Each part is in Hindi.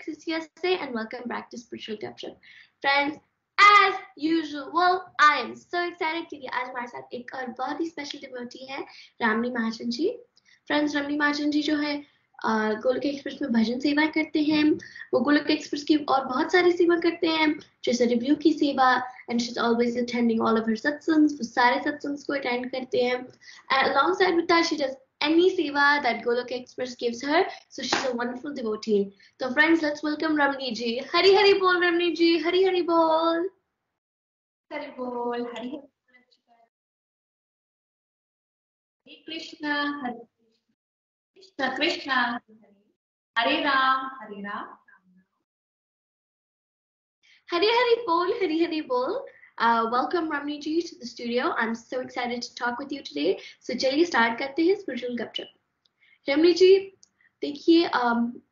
Cecilia say, and welcome back to Spiritual Capture. Friends, as usual, I am so excited क्योंकि आज हमारे साथ एक और बहुत ही स्पेशल डिवोटी है रामनी महाजन जी. फ्रेंड्स, रामनी महाजन जी जो है गोलोक एक्सप्रेस में भजन सेवा करते हैं. वो गोलोक एक्सप्रेस की और बहुत सारी सेवा करते हैं, जैसे रिव्यू की सेवा, and she is always attending all of her satsangs. वो सारे सत्संग्स को अटेंड करते हैं. Alongside with that, she does any seva that Golok Express gives her. So she's a wonderful devotee. So friends, let's welcome Ramni ji. Hari Hari Bol, Ramni ji. Hari Hari Bol. Hari Bol. Hari Hari. Hare Krishna. Hare Krishna. Krishna. Hare Ram. Hare Ram. Hari Hari Bol. Hari Hari Bol. Welcome Ramni ji to the studio. I'm so excited to talk with you today. So चलिए start करते हैं spiritual capture. Ramni ji, देखिए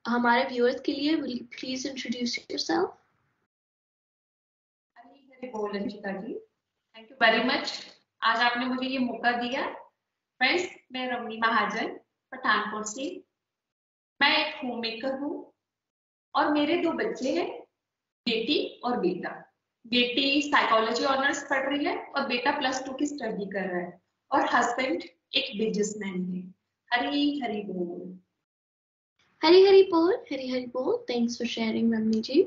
हमारे viewers के लिए will you please introduce yourself? Hari Hari बोल अंशिका जी. Thank you very much. आज आपने मुझे ये मौका दिया. Friends, मैं रमनी महाजन पठानकोट से. मैं एक होम मेकर हूँ और मेरे 2 बच्चे हैं, बेटी और बेटा. बेटी साइकोलॉजी ऑनर्स पढ़ रही है और बेटा +2 की स्टडी कर रहा है, और हस्बैंड एक बिजनेसमैन है. हरी हरी बोल. हरी हरी बोल. हरी हरी बोल. थैंक्स फॉर शेयरिंग रमनी जी.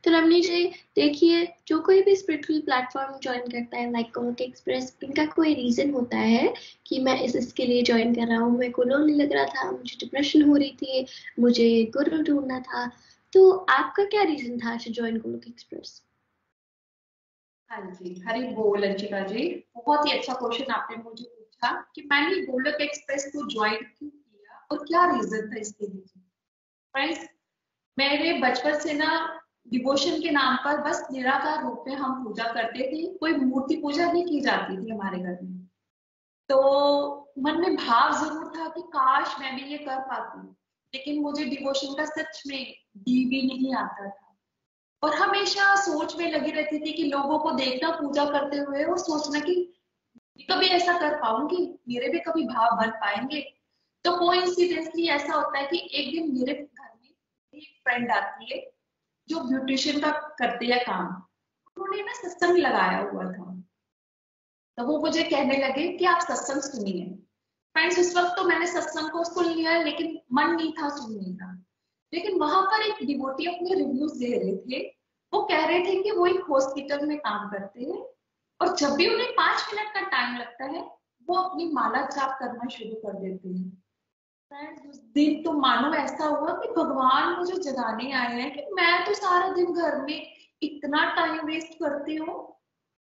तो रमनी जी देखिए, जो कोई भी स्पिरिचुअल प्लेटफॉर्म ज्वाइन करता है लाइक गोलोक एक्सप्रेस, इनका कोई रीजन होता है कि मैं इसके लिए ज्वाइन कर रहा हूँ. मेरे को लोनली लग रहा था, मुझे डिप्रेशन हो रही थी, मुझे गुरु ढूंढना था. तो आपका क्या रीजन था टू ज्वाइन गोलोक एक्सप्रेस? हाँ जी, हरी बोल अंशिका जी. बहुत ही अच्छा क्वेश्चन आपने मुझे पूछा कि मैंने गोलोक एक्सप्रेस को ज्वाइन क्यों किया और क्या रीजन था इसके पीछे. फ्रेंड्स, मेरे बचपन से ना डिवोशन के नाम पर बस निराकार रूप में हम पूजा करते थे. कोई मूर्ति पूजा नहीं की जाती थी हमारे घर में. तो मन में भाव जरूर था कि काश मैं भी ये कर पाती, लेकिन मुझे डिवोशन का सच में डी भी नहीं आता था. और हमेशा सोच में लगी रहती थी कि लोगों को देखना पूजा करते हुए और सोचना कि कभी ऐसा कर पाऊंगी, मेरे भी कभी भाव बन पाएंगे. तो कोइंसिडेंटली ऐसा होता है कि एक दिन मेरे घर में एक फ्रेंड आती है जो ब्यूटिशियन का करती है काम. उन्होंने ना सत्संग लगाया हुआ था, तो वो मुझे कहने लगे कि आप सत्संग सुनिए. फ्रेंड्स, उस वक्त तो मैंने सत्संग को सुन लिया, लेकिन मन नहीं था सुनने का. लेकिन वहां पर एक डिवोटी अपने रिव्यूज दे रहे थे. वो कह रहे थे कि वो एक हॉस्पिटल में काम करते हैं और जब भी उन्हें 5 मिनट का टाइम लगता है वो अपनी माला जाप करना शुरू कर देते हैं. फ्रेंड्स, उस दिन तो मानो ऐसा हुआ कि भगवान मुझे जगाने आए हैं कि मैं तो सारा दिन घर में इतना टाइम वेस्ट करती हूँ,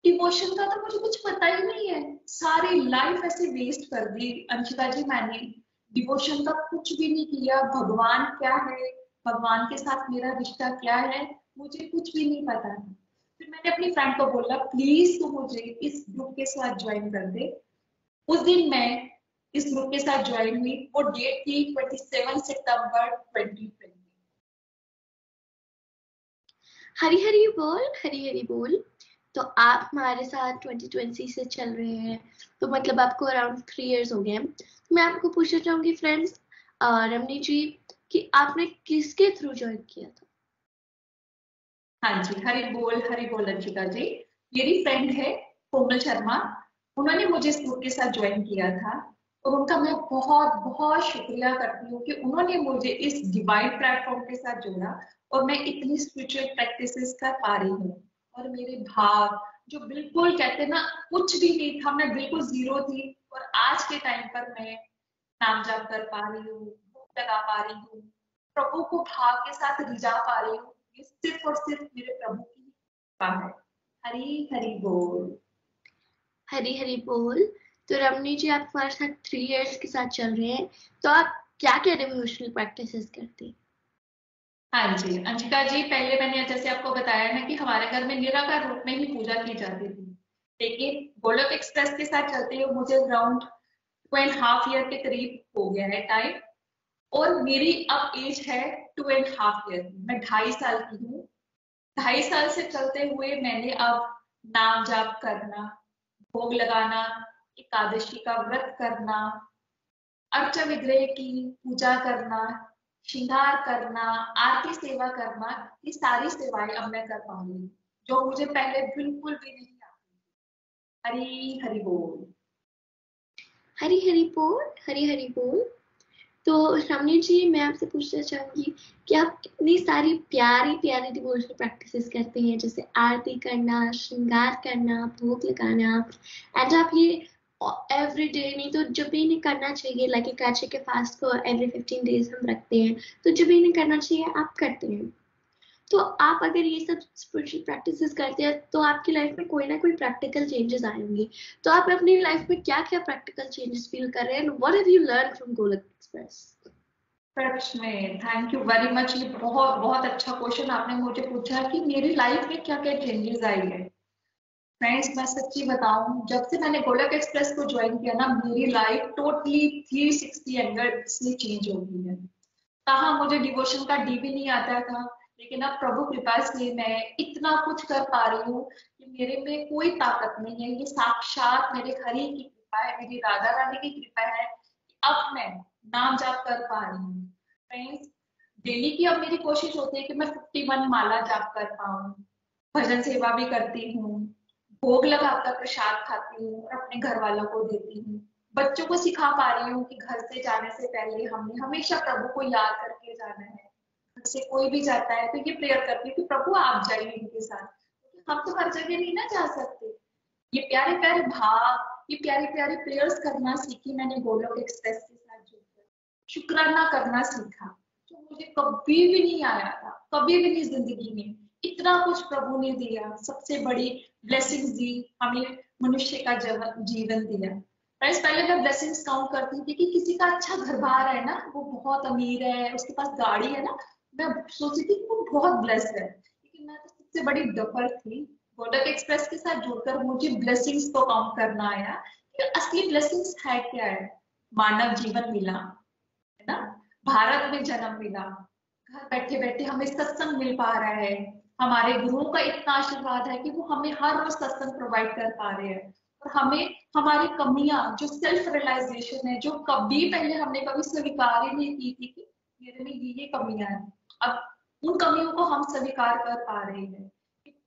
डिवोशन का तो मुझे कुछ पता ही नहीं है. सारी लाइफ ऐसे वेस्ट कर दी अंशिका जी मैंने. डिवोशन का कुछ भी नहीं किया. भगवान क्या है, भगवान के साथ मेरा रिश्ता क्या है, मुझे कुछ भी नहीं पता. फिर मैंने अपनी फ्रेंड को बोला, प्लीज तू मुझे इस ग्रुप के साथ ज्वाइन कर दे. उस दिन मैं इस ग्रुप के साथ ज्वाइन हुई. वो डेट थी 27 सितंबर 2020. हरी हरी बोल. हरी हरी बोल. तो आप हमारे साथ 2020 से चल रहे हैं, तो मतलब आपको अराउंड 3 इयर्स हो गए हैं. तो मैं आपको पूछना चाहूंगी फ्रेंड्स, रमनी जी, कि आपने किसके थ्रू ज्वाइन किया था? हाँ जी, हरी बोल अंशिका जी. मेरी फ्रेंड है कोमल शर्मा, उन्होंने मुझे इस ग्रुप के साथ ज्वाइन किया था और उनका मैं बहुत बहुत शुक्रिया करती हूँ कि उन्होंने मुझे इस डिवाइन प्लेटफॉर्म के साथ जोड़ा और मैं इतनी स्पिरिचुअल प्रैक्टिसेस कर पा रही हूँ. और मेरे भाव जो बिल्कुल कहते ना कुछ भी नहीं था, मैं बिल्कुल जीरो थी, और आज के टाइम पर मैं नाम जाप कर पा रही हूँ, भूख लगा पा रही हूँ, प्रभु को भाव के साथ रिझा पा रही हूँ. ये सिर्फ और सिर्फ मेरे प्रभु की कृपा है. हरी हरी बोल. हरी हरी बोल. तो रमनी जी, आप हमारे साथ 3 इयर्स के साथ चल रहे हैं, तो आप क्या क्या डिवोशनल प्रैक्टिसेस करते हैं? हाँ जी अंशिका जी, पहले मैंने जैसे आपको बताया ना कि हमारे घर में निराकार रूप में ही पूजा की जाती थी, लेकिन गोलोक एक्सप्रेस के साथ चलते हुए मुझे अराउंड 2.5 ईयर के करीब हो गया है टाइम, और मेरी अब एज है 2.5 ईयर. मैं 2.5 साल की हूँ. 2.5 साल से चलते हुए मैंने अब नाम जाप करना, भोग लगाना, एकादशी का व्रत करना, अर्चा विग्रह की पूजा करना, श्रृंगार करना, आरती सेवा करना, ये सारी सेवाएं अब मैं कर पा रही हूँ, जो मुझे पहले बिल्कुल भी नहीं आती। हरी हरि बोल। हरी हरी बोल, हरी हरी बोल। तो रमनी जी, मैं आपसे पूछना चाहूंगी कि आप इतनी सारी प्यारी प्यारी डिवोशनल प्रैक्टिसेस करते हैं, जैसे आरती करना, श्रृंगार करना, भोग लगाना, एंड आप ये एवरी डे, नहीं तो जब भी इन्हें करना चाहिए, लाइक एकादशी के फास्ट को एवरी 15 डेज हम रखते हैं, तो जब भी इन्हें करना चाहिए आप करते हैं। तो आप अगर ये सब स्पिरिचुअल प्रैक्टिसेस करते हैं तो आपकी लाइफ में कोई ना कोई प्रैक्टिकल चेंजेस आएंगे। तो आप अपनी लाइफ में क्या क्या प्रैक्टिकल चेंजेस फील कर रहे हैं, what have you learn from Golok express? सच में थैंक यू वेरी मच। ये बहुत बहुत अच्छा क्वेश्चन आपने मुझे पूछा कि मेरी लाइफ में क्या क्या चेंजेस आई है। फ्रेंड्स, मैं सच्ची बताऊं, जब से मैंने गोलक एक्सप्रेस को ज्वाइन किया ना, मेरी लाइफ टोटली 360 एंगल से चेंज हो गई है। कहाँ मुझे डिवोशन का डी भी नहीं आता था, लेकिन अब प्रभु कृपा से मैं इतना कुछ कर पा रही हूँ कि मेरे में कोई ताकत नहीं है। ये साक्षात मेरे हरि की कृपा है, मेरी राधा रानी की कृपा है कि अब मैं नाम जाप कर पा रही हूँ। फ्रेंड्स, डेली की अब मेरी कोशिश होती है कि मैं 51 माला जाप कर पाऊँ, भजन सेवा भी करती हूँ, भोग लगाकर प्रसाद खाती हूँ और अपने घर वालों को देती हूँ। बच्चों को सिखा पा रही हूँ कि घर से जाने से पहले हमने हमेशा प्रभु को याद करके जाना है। घर से कोई भी जाता है तो ये प्रेयर करती हूँ कि प्रभु आप जाइए इनके साथ, क्योंकि हम तो हर जगह नहीं ना जा सकते। ये प्यारे प्यारे भाव, ये प्यारे प्यारे प्रेयर्स करना सीखी मैंने गोलोक एक्सप्रेस के साथ जुड़कर। शुक्राना करना सीखा, जो मुझे कभी भी नहीं आया था, कभी भी नहीं जिंदगी में। इतना कुछ प्रभु ने दिया, सबसे बड़ी ब्लेसिंग्स दी हमें, मनुष्य का जीवन दिया। फ्रेंड्स, पहले मैं ब्लेसिंग्स काउंट करती थी कि किसी का अच्छा घर बार है ना, वो बहुत अमीर है, उसके पास गाड़ी है ना, मैं सोचती थी कि वो बहुत ब्लेस्ड है। लेकिन मैं तो सबसे बड़ी डफर थी। गोलोक एक्सप्रेस के साथ जुड़कर मुझे ब्लेसिंग्स को काउंट करना आया कि असली ब्लेसिंग्स है क्या है। मानव जीवन मिला, है ना, भारत में जन्म मिला, घर बैठे बैठे हमें सत्संग मिल पा रहा है, हमारे गुरुओं का इतना आशीर्वाद है कि वो हमें हर रोज सत्संग प्रोवाइड कर पा रहे हैं। और हमें हमारी कमियां, जो सेल्फ रियलाइजेशन है, जो कभी पहले हमने कभी स्वीकार ही नहीं की थी कि मेरे में ये कमियां हैं, अब उन कमियों को हम स्वीकार कर पा रहे हैं।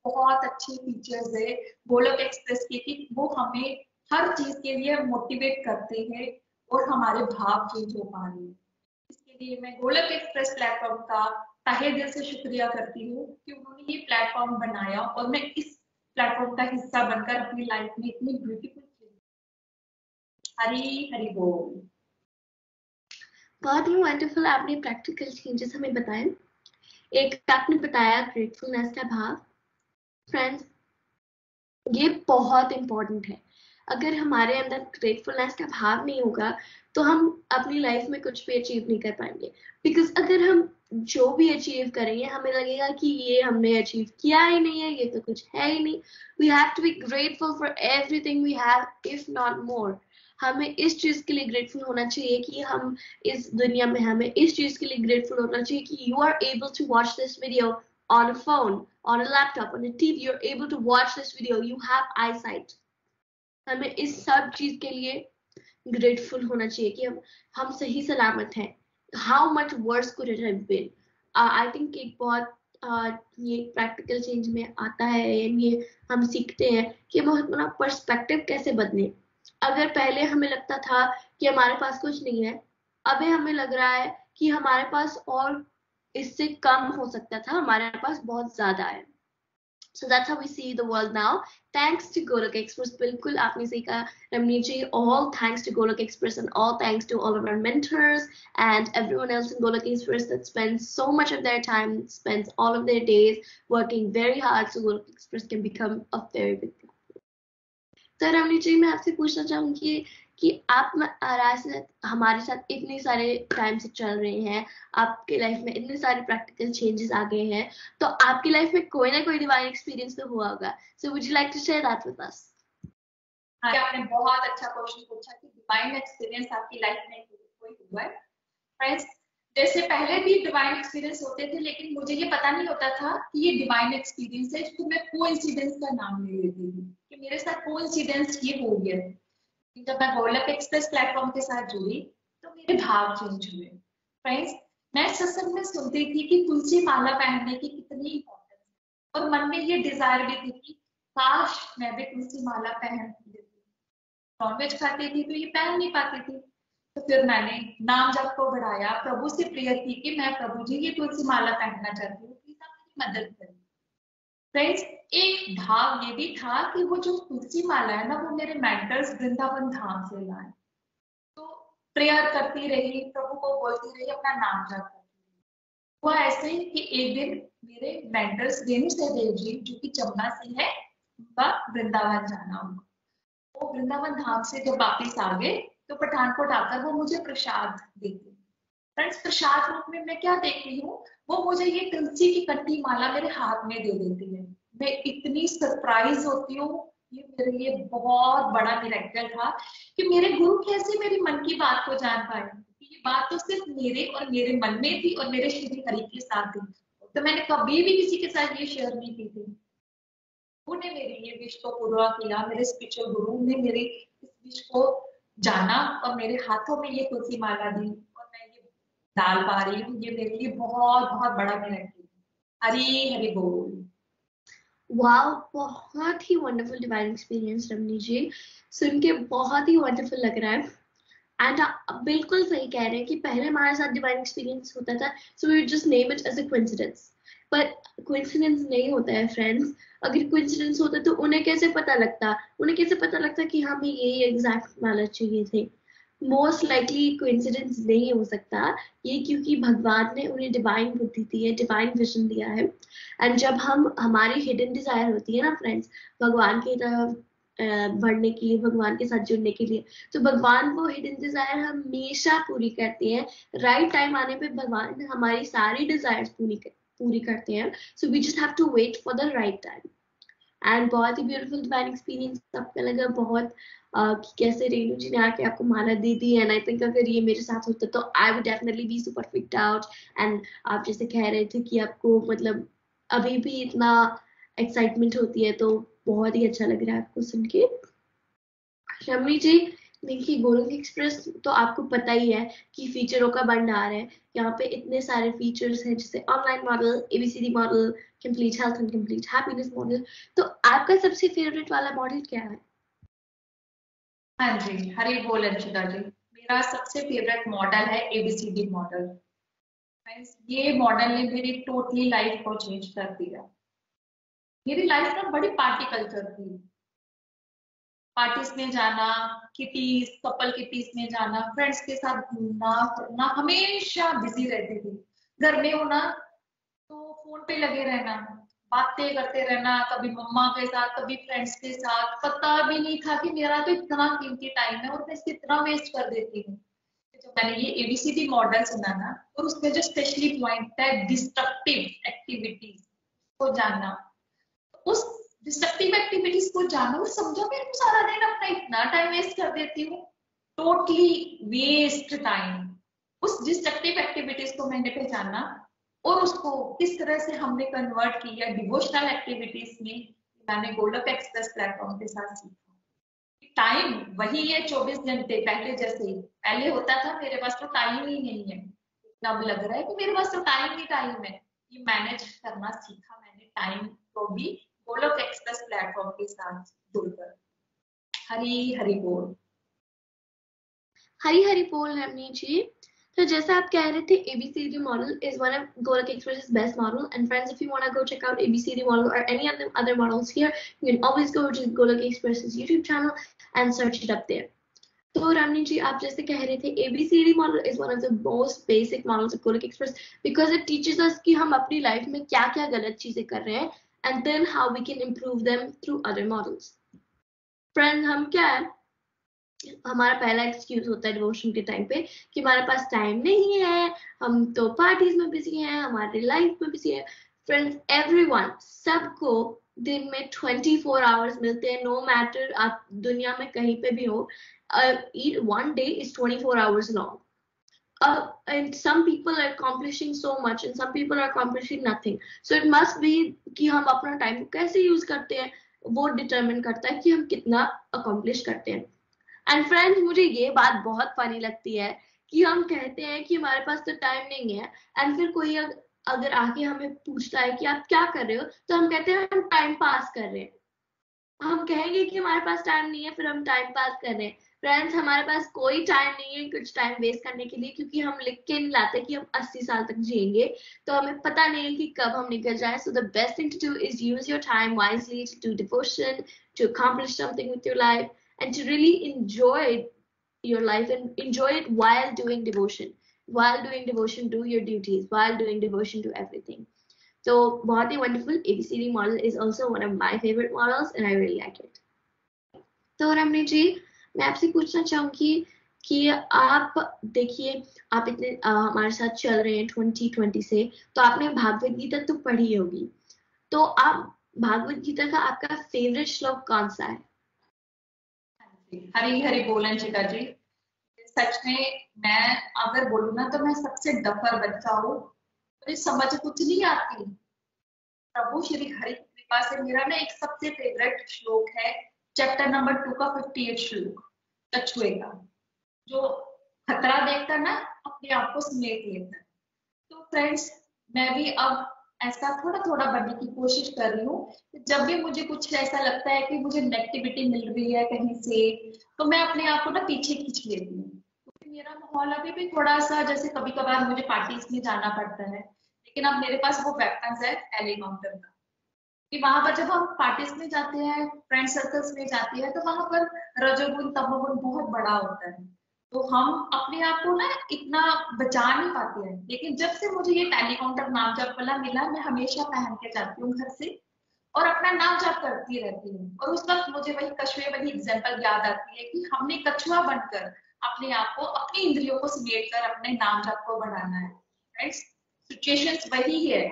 बहुत अच्छे फीचर्स है गोलोक एक्सप्रेस के कि वो हमें हर चीज के लिए मोटिवेट करते हैं और हमारे भाव चेंज हो पा रहे हैं। इसके लिए मैं गोलोक एक्सप्रेस प्लेटफॉर्म का तहे दिल से शुक्रिया करती हूँ कि उन्होंने ये प्लेटफॉर्म बनाया और मैं इस प्लेटफॉर्म का हिस्सा बनकर अपनी लाइफ में इतनी ब्यूटीफुल चीज। हरी हरी बोल। बहुत ही वंडरफुल आपने प्रैक्टिकल चेंजेस हमें बताए। एक आपने बताया ग्रेटफुलनेस का भाव। फ्रेंड्स, ये बहुत इंपॉर्टेंट है। अगर हमारे अंदर ग्रेटफुलनेस का भाव नहीं होगा तो हम अपनी लाइफ में कुछ भी अचीव नहीं कर पाएंगे। बिकॉज अगर हम जो भी अचीव करेंगे हमें लगेगा कि ये हमने अचीव किया ही नहीं है, ये तो कुछ है ही नहीं। We have to be grateful for everything we have, if not more. हमें इस चीज के लिए ग्रेटफुल होना चाहिए कि हम इस दुनिया में, हमें इस चीज के लिए ग्रेटफुल होना चाहिए कि you are able to watch this video on a phone, on a laptop, on a TV, you're able to watch this video, you have eyesight. हमें इस सब चीज के लिए ग्रेटफुल होना चाहिए कि हम सही सलामत हैं। How much worse could it have been. I think एक बहुत ये प्रैक्टिकल चेंज में आता है, ये हम सीखते हैं कि हम अपना पर्सपेक्टिव कैसे बदले। अगर पहले हमें लगता था कि हमारे पास कुछ नहीं है, अभी हमें लग रहा है कि हमारे पास और इससे कम हो सकता था, हमारे पास बहुत ज्यादा है। So that's how we see the world now. Thanks to Golok Express. बिल्कुल आपने सही कहा रमनी जी. All thanks to Golok Express and all thanks to all of our mentors and everyone else in Golok Express that spends so much of their time, spends all of their days working very hard so Golok Express can become a very big platform. तो रमनी जी, मैं आपसे पूछना चाहूंगी कि आप हमारे साथ इतने सारे टाइम से चल रहे हैं, आपके लाइफ में इतने सारे प्रैक्टिकल चेंजेस आ गए हैं, तो आपकी लाइफ में कोई ना कोई डिवाइन एक्सपीरियंस तो हुआ होगा। So would you like to share that with us? हाँ, आपने बहुत अच्छा क्वेश्चन पूछा कि डिवाइन एक्सपीरियंस आपकी लाइफ में कोई हुआ है। फ्रेंड्स, जैसे पहले भी डिवाइन एक्सपीरियंस होते थे, लेकिन मुझे ये पता नहीं होता था कि ये डिवाइन एक्सपीरियंस है, तो मैं कोइंसिडेंस का नाम ले लेती थी कि मेरे साथ कोइंसिडेंस ये हो गया। जब मैं गोलोक एक्सप्रेस प्लेटफॉर्म के साथ जुड़ी तो मेरे भाव चेंज हुए। फ्रेंड्स, मैं सत्संग में सुनती थी कि तुलसी माला पहनने की कितनी इंपॉर्टेंस है, और मन में ये डिजायर भी थी कि काश मैं भी तुलसी माला पहन लेती। नॉनवेज खाती थी तो ये पहन नहीं पाती थी, तो फिर मैंने नाम जप को बढ़ाया, प्रभु से प्रेयर की कि मैं प्रभु जी ये तुलसी माला पहनना चाहती हूँ, प्लीज आप मेरी मदद करें। फ्रेंड्स, एक भाव ये भी था कि वो जो तुलसी माला है ना, वो मेरे मेंटर्स वृंदावन धाम से लाए। तो प्रेयर करती रही, प्रभु को बोलती रही, अपना नाम जप करती रही। हुआ ऐसे ही कि एक दिन मेरे मेंटर्स रेणु सहदेव जी, जो कि जमुना से है, उनका वृंदावन जाना हुआ। वो वृंदावन धाम से जब वापिस आ गए तो पठानकोट आकर वो मुझे प्रसाद देते। फ्रेंड्स, प्रसाद रूप में मैं क्या देखती हूँ, वो मुझे ये तुलसी की कट्टी माला मेरे हाथ में दे देती है। मैं इतनी सरप्राइज होती हूँ, ये मेरे लिए बहुत बड़ा मिरेकल था कि मेरे गुरु कैसे मेरी मन की बात को जान पाए। ये बात तो सिर्फ मेरे और मेरे मन में थी और मेरे श्री हरि के साथ थी, तो मैंने कभी भी किसी के साथ ये शेयर नहीं की थी। उन्होंने मेरी ये विश को पूरा किया, मेरे स्पिरिचुअल गुरु ने मेरी इस विश को जाना और मेरे हाथों में ये तुलसी माला दी, और मैं ये डाल पा रही हूँ। ये मेरे लिए बहुत बहुत बड़ा मिरेकल है। हरी हरी बोल। वाओ, बहुत ही वंडरफुल डिवाइन एक्सपीरियंस रमनी जी, सुन के बहुत ही वंडरफुल लग रहा है। एंड आप बिल्कुल सही कह रहे हैं कि पहले हमारे साथ डिवाइन एक्सपीरियंस होता था, so we just name it as a coincidence, पर कोइंसिडेंस नहीं होता है फ्रेंड्स। अगर कोइंसिडेंस होता तो उन्हें कैसे पता लगता, कि हमें ये एग्जैक्ट नॉलेज चाहिए थे। मोस्ट लाइकली कोइंसिडेंस नहीं हो सकता ये, क्योंकि भगवान ने उन्हें डिवाइन बुद्धि दी है, डिवाइन विजन दिया है। एंड जब हम हमारी हिडन डिजायर होती है ना फ्रेंड्स, भगवान की तरफ बढ़ने के लिए, भगवान के साथ जुड़ने के लिए, तो भगवान वो हिडन डिजायर हमेशा पूरी करते हैं। राइट टाइम आने पे भगवान हमारी सारी डिजायर्स पूरी करते हैं। So we just have to wait for the right time. And बहुत ही ब्यूटीफुल डिवाइन एक्सपीरियंस आपका लगा, बहुत कि कैसे रेणु जी ने आके आपको माला दे दी। एंड आई थिंक अगर ये मेरे साथ होता तो I would definitely be super freaked out. And आप जैसे कह रहे थे कि आपको मतलब अभी भी इतना एक्साइटमेंट होती है, तो बहुत ही अच्छा लग रहा है आपको सुन के। शम्मी जी, देखिए गोलोक एक्सप्रेस तो आपको पता ही है कि फीचरों का भंडार है। यहाँ पे इतने सारे फीचर्स हैं, जैसे online model, ABCD model, complete health and complete happiness model. तो आपका सबसे फेवरेट वाला मॉडल क्या है? हाँ जी, हरी बोल अर्चिता जी। मेरा सबसे फेवरेट मॉडल है एबीसीडी मॉडल। ये मॉडल ने मेरी टोटली लाइफ को चेंज कर दिया। मेरी लाइफ ना बड़ी पार्टी कल्चर थी, पार्टीज में जाना, किटीज, कपल किटीज में जाना, फ्रेंड्स के साथ घूमना फिरना, हमेशा बिजी रहती थी। घर में होना तो फोन पे लगे रहना, बातें करते रहना, कभी मम्मा के साथ, कभी फ्रेंड्स के साथ। पता भी नहीं था कि मेरा तो इतना कीमती टाइम है और मैं इसे इतना वेस्ट कर देती हूँ। जब मैंने ये एबीसीडी मॉडल सुना ना, और उसमें जो स्पेशली पॉइंट है डिस्ट्रक्टिव एक्टिविटीज को जानना, उस डिस्ट्रक्टिव एक्टिविटीज को जानो, समझो मैं सारा दिन अपना इतना टाइम वेस्ट कर देती हूँ, टोटली वेस्ट टाइम। उस डिस्ट्रक्टिव एक्टिविटीज को मैंने पहचाना और उसको किस तरह से हमने कन्वर्ट किया डिवोशनल एक्टिविटीज में, मैंने गोलोक एक्सप्रेस प्लेटफॉर्म के साथ सीखा। टाइम वही है 24 घंटे पहले जैसे ही। पहले होता था मेरे पास तो टाइम ही नहीं है, अब लग रहा है कि मेरे पास तो टाइम ही टाइम है। ये मैनेज करना सीखा मैंने टाइम को भी गोलोक एक्सप्रेस प्लेटफॉर्म के साथ जुड़कर। हरी हरी बोल। हरी हरी बोल रमनी जी। तो जैसा आप कह रहे थे, ABCD model is one of Golok Express's best model. And friends, if you want to go check out ABCD model or any of the other models here, you can always go to Golok Express's YouTube channel and search it up there. तो रामनी जी, आप जैसे कह रहे थे, ABCD model is one of the most basic models of Golok Express because it teaches us कि हम अपनी लाइफ में क्या क्या गलत चीजें कर रहे हैं, and then how we can improve them through other models. Friends, हम क्या है, हमारा पहला एक्सक्यूज होता है डिवोशन के टाइम पे कि हमारे पास टाइम नहीं है, हम तो पार्टीज में बिजी हैं, हमारी लाइफ में बिजी है। फ्रेंड्स, एवरीवन, सबको दिन में 24 आवर्स मिलते हैं, नो मैटर आप दुनिया में कहीं पे भी हो। One day is 24 hours long. And some people are accomplishing so much and some people are accomplishing nothing. So it must be कि हम अपना टाइम कैसे यूज करते हैं, वो डिटरमिन करता है कि हम कितना अकॉम्प्लिश करते हैं। एंड फ्रेंड्स, मुझे ये बात बहुत फनी लगती है कि हम कहते हैं कि हमारे पास तो टाइम नहीं है, एंड फिर कोई अगर आके हमें पूछता है कि आप क्या कर रहे हो, तो हम कहते हैं हम टाइम पास कर रहे हैं। हम कहेंगे कि हमारे पास टाइम नहीं है, फिर हम टाइम पास कर रहे हैं। फ्रेंड्स, हमारे पास कोई टाइम नहीं है कुछ टाइम वेस्ट करने के लिए, क्योंकि हम लिख के नहीं लाते कि हम 80 साल तक जिएंगे, तो हमें पता नहीं है कि कब हम निकल जाए। So the best thing to do is use your time wisely to do devotion, to accomplish something with your life, and to really enjoy your life and enjoy it while doing devotion. While doing devotion, do your duties. While doing devotion, do everything. So बहुत ही wonderful. ABCD model is also one of my favorite models and I really like it. तो रमनी जी, मैं आपसे पूछना चाहूंगी कि आप देखिए, आप इतने हमारे साथ चल रहे हैं 2020 से, तो आपने भागवत गीता तो पढ़ी होगी, तो आप भागवत गीता का आपका फेवरेट श्लोक कौन सा है? हरी हरी बोल अंशिका जी। सच में मैं अगर बोलूँ ना तो मैं सबसे डफर बच्चा हूँ, मुझे समझ कुछ नहीं आती। प्रभु श्री हरि की कृपा से मेरा ना एक सबसे फेवरेट श्लोक है, चैप्टर नंबर 2 का 58 श्लोक, कछुए का, जो खतरा देखकर ना अपने आप को समेट लेता है। तो फ्रेंड्स, मैं भी अब ऐसा थोड़ा थोड़ा बनने की कोशिश कर रही हूँ। जब भी मुझे कुछ ऐसा लगता है कि मुझे नेगेटिविटी मिल रही है कहीं से, तो मैं अपने आप को ना पीछे खींच लेती हूँ, क्योंकि मेरा माहौल अभी भी थोड़ा सा, जैसे कभी कभार मुझे पार्टीज में जाना पड़ता है, लेकिन अब मेरे पास वो वेपन्स है एलिकाउंटर का, कि वहां पर जब हम पार्टीज में जाते हैं, फ्रेंड सर्कल्स में जाते हैं, तो वहां पर रजोगुण तमोगुण बहुत बड़ा होता है, तो हम अपने आप को ना इतना बचा नहीं पाते हैं। लेकिन जब से मुझे ये टेलीकाउंटर नाम जप वाला मिला, मैं हमेशा पहन के जाती हूँ घर से और अपना नाम जाप करती रहती हूँ। और उस वक्त मुझे वही कछुए वाली एग्जाम्पल याद आती है कि हमने कछुआ बनकर अपने आप को, अपनी इंद्रियों को समेट कर अपने नाम जाप को बढ़ाना है। राइट, सिचुएशंस वही है,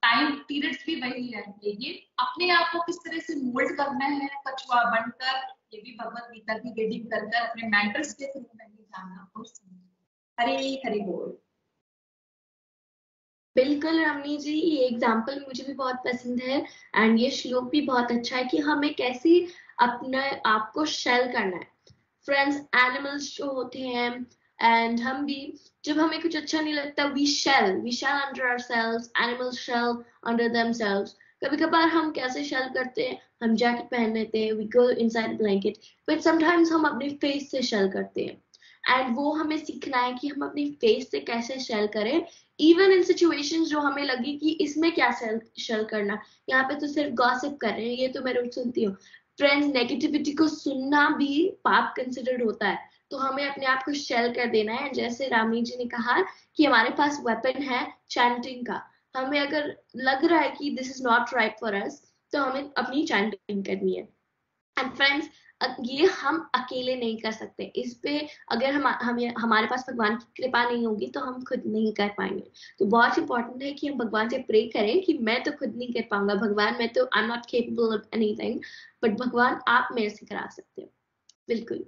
टाइम पीरियड्स भी वही है, लेकिन अपने आप को किस तरह से मोल्ड करना है कछुआ बनकर, ये भी भगवत गीता की रीडिंग कर अपने मेंटर्स के थ्रू मैंने जाना और समझा। हरी हरी बोल। बिल्कुल रमनी जी, ये एग्जाम्पल मुझे भी बहुत पसंद है, एंड ये श्लोक भी बहुत अच्छा है कि हमें कैसे अपने आप को शेल करना है। फ्रेंड्स, एनिमल्स जो होते हैं, एंड हम भी, जब हमें कुछ अच्छा नहीं लगता, we shell under ourselves, animals shell under themselves. कभी कभार हम कैसे शेल करते हैं, हम जैकेट पहन लेते हैं, we go inside blanket, but sometimes हम अपने फेस से शेल करते हैं, एंड वो हमें सीखना है कि हम अपनी फेस से कैसे शेल करें, इवन इन सिचुएशंस जो हमें लगी कि इसमें क्या शेल करना, यहाँ पे तो सिर्फ गॉसिप कर रहे हैं, ये तो मैं रोज सुनती हूँ। फ्रेंड्स, नेगेटिविटी को सुनना भी पाप कंसिडर्ड होता है, तो हमें अपने आप को शेल कर देना है। जैसे रामी जी ने कहा कि हमारे पास वेपन है चैंटिंग का, हमें अगर लग रहा है कि this is not right for us, तो हमें अपनी चैंटिंग करनी है। एंड फ्रेंड्स, ये हम अकेले नहीं कर सकते, इस पे अगर हम हमारे पास भगवान की कृपा नहीं होगी तो हम खुद नहीं कर पाएंगे। तो बहुत इंपॉर्टेंट है कि हम भगवान से प्रे करें कि मैं तो खुद नहीं कर पाऊंगा भगवान, मैं तो I am not capable of anything, but भगवान आप मेरे से करा सकते हो। बिल्कुल।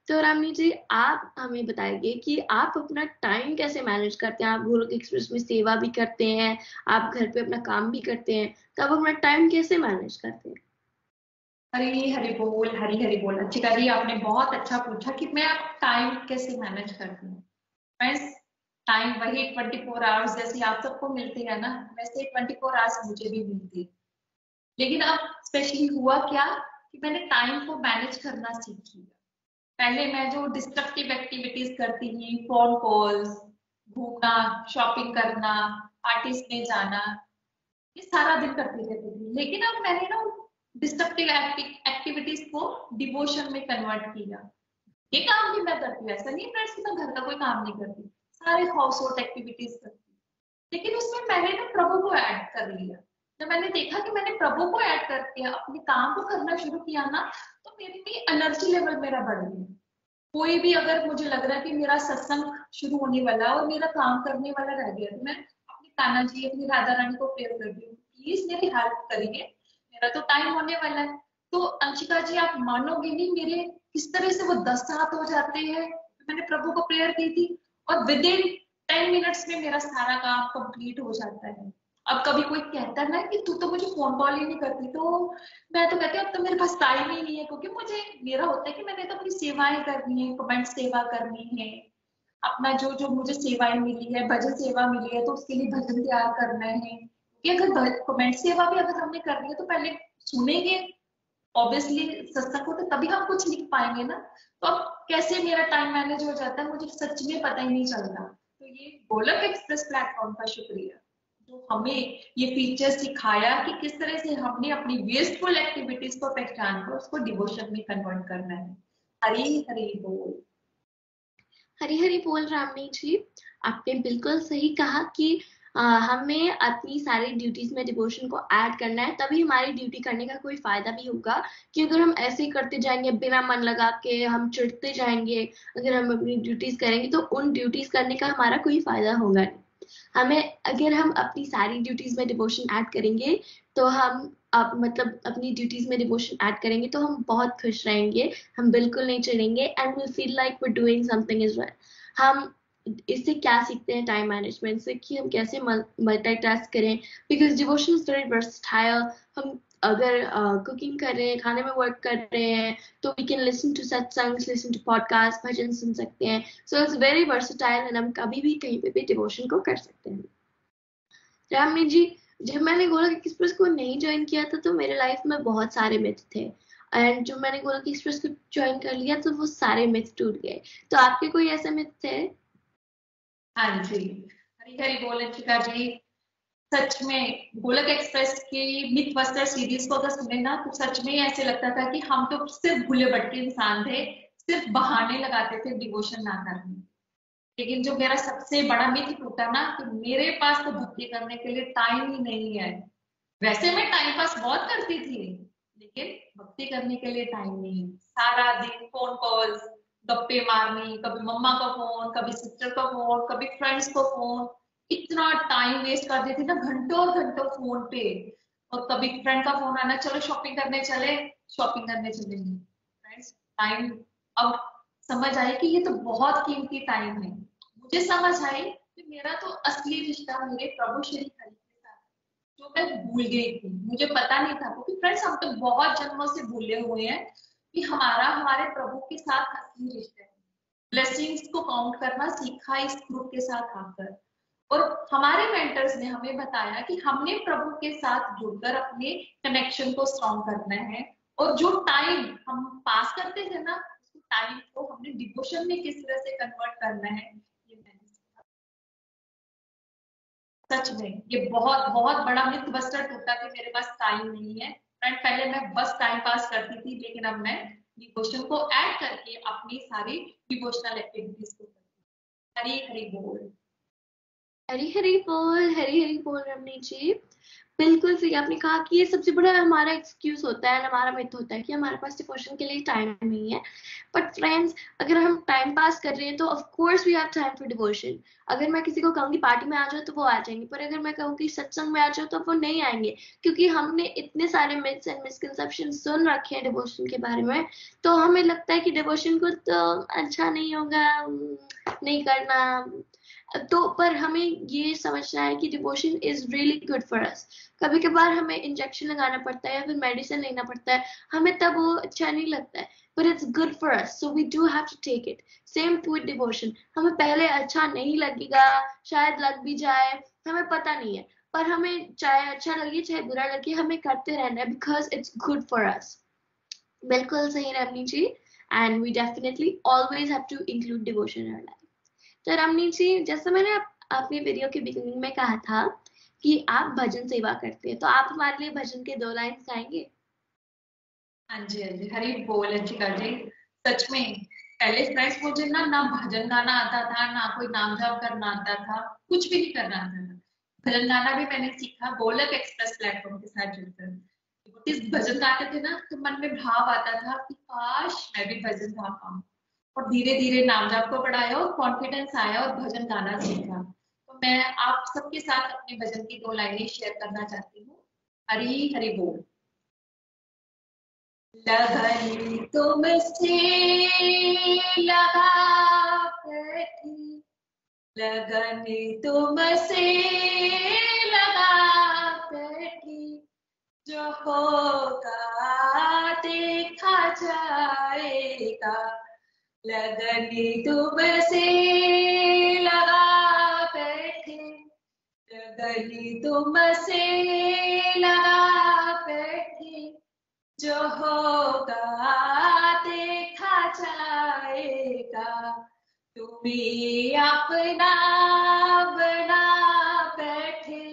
तो रामनी जी, आप हमें बताइए कि आप अपना टाइम कैसे मैनेज करते हैं? आप गोलोक एक्सप्रेस में सेवा भी करते हैं, आप घर पे अपना काम भी करते हैं, तो आप अपना टाइम कैसे मैनेज करते हैं? हरी हरी बोल, हरी हरी बोल। अच्छिका जी, आपने बहुत अच्छा पूछा कि मैं टाइम कैसे मैनेज करती हूँ। मैं टाइम वही 24 आवर्स जैसे आप सबको मिलती है ना, वैसे 24 आवर्स मुझे भी मिलती है। लेकिन अब स्पेशली हुआ क्या कि मैंने टाइम को मैनेज करना सीख लिया। पहले मैं जो डिस्ट्रक्टिव एक्टिविटीज करती थी, फोन कॉल्स, घूमना, शॉपिंग करना, पार्टीज में जाना, ये सारा दिन करती रहती थी। लेकिन अब मैंने ना डिस्ट्रक्टिव एक्टिविटीज को डिवोशन में कन्वर्ट किया। ये काम भी मैं करती हूँ, ऐसा नहीं है कि मैं घर का कोई काम नहीं करती, सारे हाउस होल्ड एक्टिविटीज करती हूँ, लेकिन उसमें मैंने ना प्रभु को ऐड कर लिया। जब मैंने देखा कि मैंने प्रभु को ऐड करके अपने काम को करना शुरू किया ना, तो मेरी एनर्जी लेवल मेरा बढ़ गया। कोई भी अगर मुझे लग रहा है कि मेरा सत्संग शुरू होने वाला और मेरा काम करने वाला रह गया, तो मैं अपनी कान्हा जी, अपनी राधा रानी को प्रेयर करती हूँ, प्लीज मेरी हेल्प करिए, मेरा तो टाइम होने वाला है। तो अंशिका जी, आप मानोगे नहीं, मेरे किस तरह से वो 10 सात हो जाते हैं। मैंने प्रभु को प्रेयर की थी और विद इन 10 मिनट्स में मेरा सारा काम कंप्लीट हो जाता है। अब कभी कोई कहता है ना कि तू तो मुझे फोन कॉल ही नहीं करती, तो मैं तो कहती हूँ अब तो मेरे पास टाइम ही नहीं है, क्योंकि मुझे मेरा होता है कि मैंने तो अपनी सेवाएं करनी है, कमेंट सेवा करनी है, अपना जो जो मुझे सेवाएं मिली है, भजन सेवा मिली है, तो उसके लिए भजन तैयार करना है। कि अगर कमेंट सेवा भी अगर हमने करनी है तो पहले सुनेंगे ऑब्वियसली सत्संग को, तो तभी हम कुछ लिख पाएंगे ना। तो अब कैसे मेरा टाइम मैनेज हो जाता है मुझे सच में पता ही नहीं चलता। तो ये गोलक एक्सप्रेस प्लेटफॉर्म का शुक्रिया जो हमें ये फीचर सिखाया कि किस तरह से हमने अपनी वेस्टफुल एक्टिविटीज को पहचान कर उसको डिवोशन में कन्वर्ट करना है। हरी हरी बोल। हरी हरी बोल रामनी जी। आपने बिल्कुल सही कहा कि हमें अपनी सारी ड्यूटीज में डिवोशन को ऐड करना है, तभी हमारी ड्यूटी करने का कोई फायदा भी होगा। कि अगर हम ऐसे ही करते जाएंगे बिना मन लगा के, हम चिढ़ते जाएंगे, अगर हम अपनी ड्यूटीज करेंगे तो उन ड्यूटीज करने का हमारा कोई फायदा होगा नहीं। हमें अगर हम अपनी सारी ड्यूटीज में डिवोशन ऐड करेंगे तो हम मतलब अपनी ड्यूटीज में डिवोशन ऐड करेंगे तो हम बहुत खुश रहेंगे, हम बिल्कुल नहीं चिढ़ेंगे and will feel like we doing something is well. हम इससे क्या सीखते हैं टाइम मैनेजमेंट से, कि हम कैसे मल्टीटास्क करें, because devotion is very versatile. हम अगर कुकिंग कर रहे हैं, खाने में वर्क कर रहे हैं, तो we can listen to satsangs, listen to podcast, भजन सुन सकते हैं। So it's very versatile and हम कभी भी कहीं पे भी डिवोशन को कर सकते हैं। रामनी जी, जब मैंने गोलक एक्सप्रेस को नहीं ज्वाइन किया था तो मेरे लाइफ में बहुत सारे मिथ थे, एंड जब मैंने गोलक एक्सप्रेस को ज्वाइन कर लिया तो वो सारे मिथ टूट गए। तो आपके कोई ऐसे मिथ थे? हाँ जी, हरी हरी बोल अंशिका जी। सच में गोलक एक्सप्रेस की मिथ बस्टर सीरीज को अगर सुने ना तो सच में ऐसे लगता था कि हम तो सिर्फ भूले भटके इंसान थे, सिर्फ बहाने लगाते थे डिवोशन ना करने। लेकिन जो मेरा सबसे बड़ा मिथ टूटा ना कि मेरे पास तो भक्ति करने के लिए टाइम ही नहीं है। वैसे मैं टाइम पास बहुत करती थी लेकिन भक्ति करने के लिए टाइम नहीं है। सारा दिन फोन कॉल्स, गप्पे मारनी, कभी मम्मा का फोन, कभी सिस्टर का फोन, कभी फ्रेंड्स को फोन, इतना टाइम वेस्ट कर देती ना, घंटों और घंटों फोन पे। और कभी फ्रेंड का फोन आना, चलो शॉपिंग करने चले, शॉपिंग करने चलेंगे। फ्रेंड्स, टाइम अब समझ आई कि ये तो बहुत कीमती टाइम है। मुझे समझ आई कि मेरा तो असली रिश्ता मेरे प्रभु श्री हरि के साथ है, जो मैं भूल गई थी, मुझे पता नहीं था। क्योंकि फ्रेंड्स हम तो बहुत जन्मों से भूले हुए हैं कि हमारा हमारे प्रभु के साथ असली रिश्ता है। ब्लेसिंग्स को काउंट करना सीखा इस ग्रुप के साथ आकर। और हमारे मेंटर्स ने हमें बताया कि हमने प्रभु के साथ जुड़कर अपने कनेक्शन को स्ट्रॉन्ग करना है। और जो टाइम हम पास करते थे ना, उस टाइम को हमने डिवोशन में किस तरह से कन्वर्ट करना है, ये मैंने सीखा। सच में ये बहुत बहुत बड़ा मिथ बस्टर टूटा कि मेरे पास टाइम नहीं है। फ्रेंड, पहले मैं बस टाइम पास करती थी लेकिन अब मैं डिवोशन को ऐड करके अपनी सारी डिवोशनल एक्टिविटीज को करती हूँ। हरी हरी बोल। हरी हरी बोल, हरी हरी बोल रमनी जी। बिल्कुल सही आपने कहा कि ये सबसे बड़ा हमारा एक्सक्यूज होता है, हमारा मिथ होता है कि हमारे पास डिवोशन के लिए टाइम नहीं है। बट फ्रेंड्स, अगर हम टाइम पास कर रहे हैं तो of course we have time for devotion. अगर मैं किसी को कहूंगी पार्टी में आ जाओ तो वो आ जाएंगे, पर अगर मैं कहूंगी सत्संग में आ जाओ तो वो नहीं आएंगे, क्योंकि हमने इतने सारे मिथ्स एंड मिसकंसेप्शन सुन रखे हैं डिवोशन के बारे में। तो हमें लगता है कि डिवोशन को तो अच्छा नहीं होगा, नहीं करना। तो पर हमें ये समझना है कि devotion is really good for us. कभी कभार हमें इंजेक्शन लगाना पड़ता है या फिर मेडिसिन लेना पड़ता है, हमें तब वो अच्छा नहीं लगता है, but it's good for us, so we do have to take it. Same with devotion. हमें पहले अच्छा नहीं लगेगा, शायद लग भी जाए, हमें पता नहीं है, पर हमें चाहे अच्छा लगे चाहे बुरा लगे हमें करते रहना है, because it's good for us. बिल्कुल सही रमनी जी, and we definitely always have to include devotion in our life. तो रमनी जी, जैसे मैंने अपनी वीडियो के बिगिनिंग में कहा था कि आप भजन सेवा करते हैं, तो आप हमारे लिए भजन के 2 लाइन गाएंगे? हाँ जी हाँ जी, हरी बोल अंशिका जी। सच में पहले फ्रेंड्स मुझे ना भजन गाना आता था, ना कोई नाम जाप करना आता था, कुछ भी नहीं करना आता था। भजन गाना भी मैंने सीखा गोलक एक्सप्रेस प्लेटफॉर्म के साथ जुड़कर। इस भजन गाते थे ना तो मन में भाव आता था कि काश मैं भी भजन गा पाऊँ। और धीरे धीरे नाम जाप को बढ़ाया और कॉन्फिडेंस आया और भजन गाना सीखा। तो मैं आप सबके साथ अपने भजन की 2 लाइनें शेयर करना चाहती हूँ। हरी हरी बोल। लगन तुमसे लगा बैठी, लगन तुमसे लगा बैठी, जो होगा देखा जाएगा, लगनी तुमसे लगा बैठे, लगनी तुमसे लगा बैठे, जो होगा देखा जाएगा, तुम्हें अपना बना बैठे,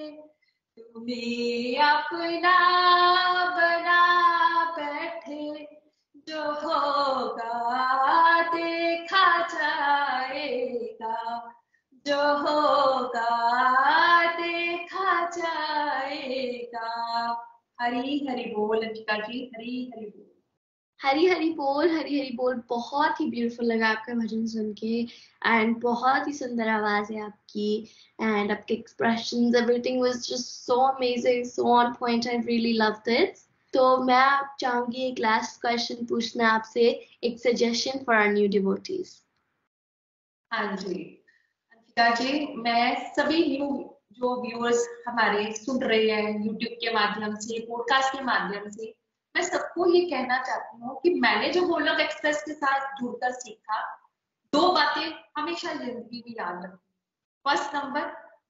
तुम्हें अपना बना बैठे, जो होगा देखा जाएगा, जो होगा देखा जाएगा। हरी हरी बोल अंशिका जी, हरी हरी बोल। हरी हरी बोल, हरी हरी बोल। बहुत ही ब्यूटीफुल लगा आपका भजन सुन के, एंड बहुत ही सुंदर आवाज है आपकी, एंड आपके expressions, everything was just so amazing, so on point. I really loved it. तो मैं आप चाहूंगी एक लास्ट क्वेश्चन पूछना आपसे, एक suggestion for our new devotees. हाँ जी अंशिका जी, मैं सभी न्यू जो व्यूअर्स हमारे सुन रहे हैं यूट्यूब के माध्यम से, पॉडकास्ट के माध्यम से, मैं सबको ये कहना चाहती हूँ कि मैंने जो गोलोक एक्सप्रेस के साथ जुड़कर सीखा, दो बातें हमेशा जिंदगी में याद रखनी। फर्स्ट नंबर,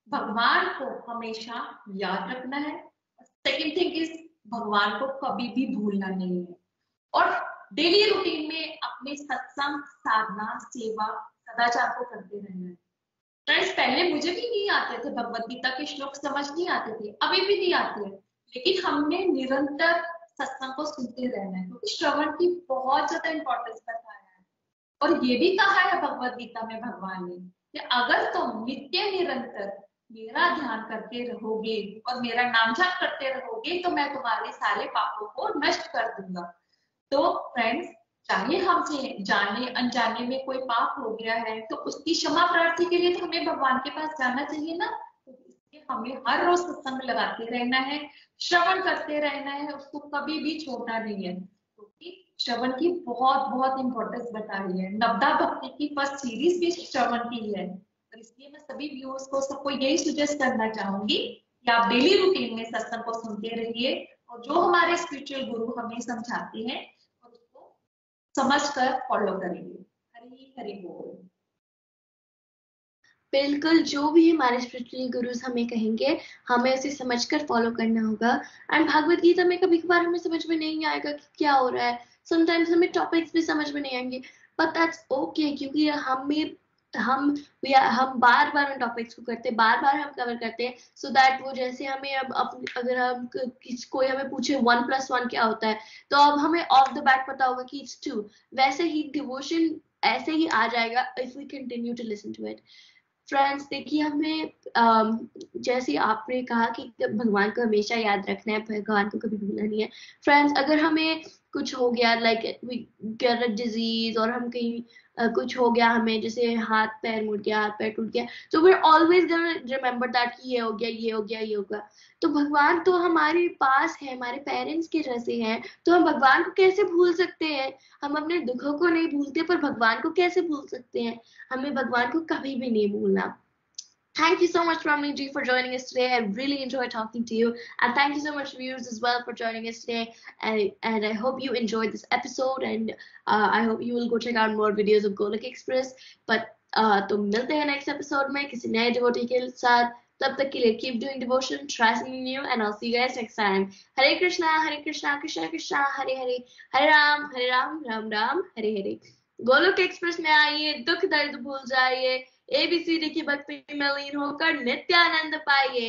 भगवान को हमेशा याद रखना है। सेकंड थिंग इज, भगवान को कभी भी भूलना नहीं है। और डेली रूटीन में अपने सत्संग, साधना, सेवा, सदाचार को करते रहना है। फ्रेंड्स, पहले मुझे भी नहीं आते थे, भगवत गीता के श्लोक समझ नहीं आते थे, अभी भी नहीं आते, लेकिन हमने निरंतर सत्संग को सुनते रहना है, क्योंकि श्रवण की बहुत ज्यादा इंपॉर्टेंस बताया है। और ये भी कहा है भगवत गीता में भगवान ने कि अगर तुम नित्य निरंतर मेरा ध्यान करते रहोगे और मेरा नाम जाप करते रहोगे, तो मैं तुम्हारे सारे पापों को नष्ट कर दूंगा। तो फ्रेंड्स, चाहे हमसे जाने अनजाने में कोई पाप हो गया है, तो उसकी क्षमा प्रार्थी के लिए तो हमें भगवान के पास जाना चाहिए ना। तो इसलिए हमें हर रोज सत्संग लगाते रहना है, श्रवण करते रहना है, उसको कभी भी छोड़ना नहीं है, क्योंकि श्रवण की बहुत बहुत इंपॉर्टेंस बताई है। नवदा भक्ति की फर्स्ट सीरीज भी श्रवण की है। और इसलिए मैं सभी व्यूअर्स को, सबको यही सजेस्ट करना चाहूंगी कि आप डेली रूटीन में सत्संग को सुनते रहिए, और जो हमारे स्पिरिचुअल गुरु हमें समझाते हैं उसको समझकर फॉलो करेंगे। हरी हरी बोल। बिल्कुल, जो भी हमारे स्पिरिचुअल गुरुज हमें कहेंगे, हमें उसे समझकर फॉलो करना होगा। एंड भगवत गीता में कभी कभार हमें समझ में नहीं आएगा कि क्या हो रहा है, समटाइम्स हमें टॉपिक्स भी समझ में नहीं आएंगे, बट दैट्स ओके, क्योंकि हम बार बार उन टॉपिक्स को करते हैं, बार बार हम कवर करते हैं, सो दैट वो जैसे हमें अब अगर हम कोई हमें पूछे 1+1 क्या होता है, तो अब हमें ऑफ द बैक पता होगा कि इट्स 2। वैसे ही डिवोशन ऐसे ही आ जाएगा if we continue to listen to it. Friends, देखिए हमें जैसे आपने कहा कि भगवान को हमेशा याद रखना है, भगवान को कभी भूलना नहीं है। फ्रेंड्स, अगर हमें कुछ हो गया, like we get a disease, और हम कहीं कुछ हो गया हमें, जैसे हाथ पैर मुड़ गया, हाथ पैर टूट गया, तो we always gonna remember that कि ये हो गया, ये हो गया, ये होगा। तो भगवान तो हमारे पास है, हमारे पेरेंट्स के जैसे हैं, तो हम भगवान को कैसे भूल सकते हैं? हम अपने दुखों को नहीं भूलते, पर भगवान को कैसे भूल सकते हैं? हमें भगवान को कभी भी नहीं भूलना। Thank you so much, Ramli ji, for joining us today. I really enjoyed talking to you. And thank you so much, viewers, as well, for joining us today. And I hope you enjoyed this episode. And I hope you will go check out more videos of Golok Express. But तो मिलते हैं next episode में किसी नए devotee के साथ. तब तक के लिए keep doing devotion, try something new, and I'll see you guys next time. Hare Krishna, Krishna Krishna, Hare Hare, Hare Ram, Ram Ram, Hare Hare. Golok express में आइए, दुख दर्द भूल जाइए, एबीसीडी की भक्ति में लीन होकर नित्यानंद पाइए।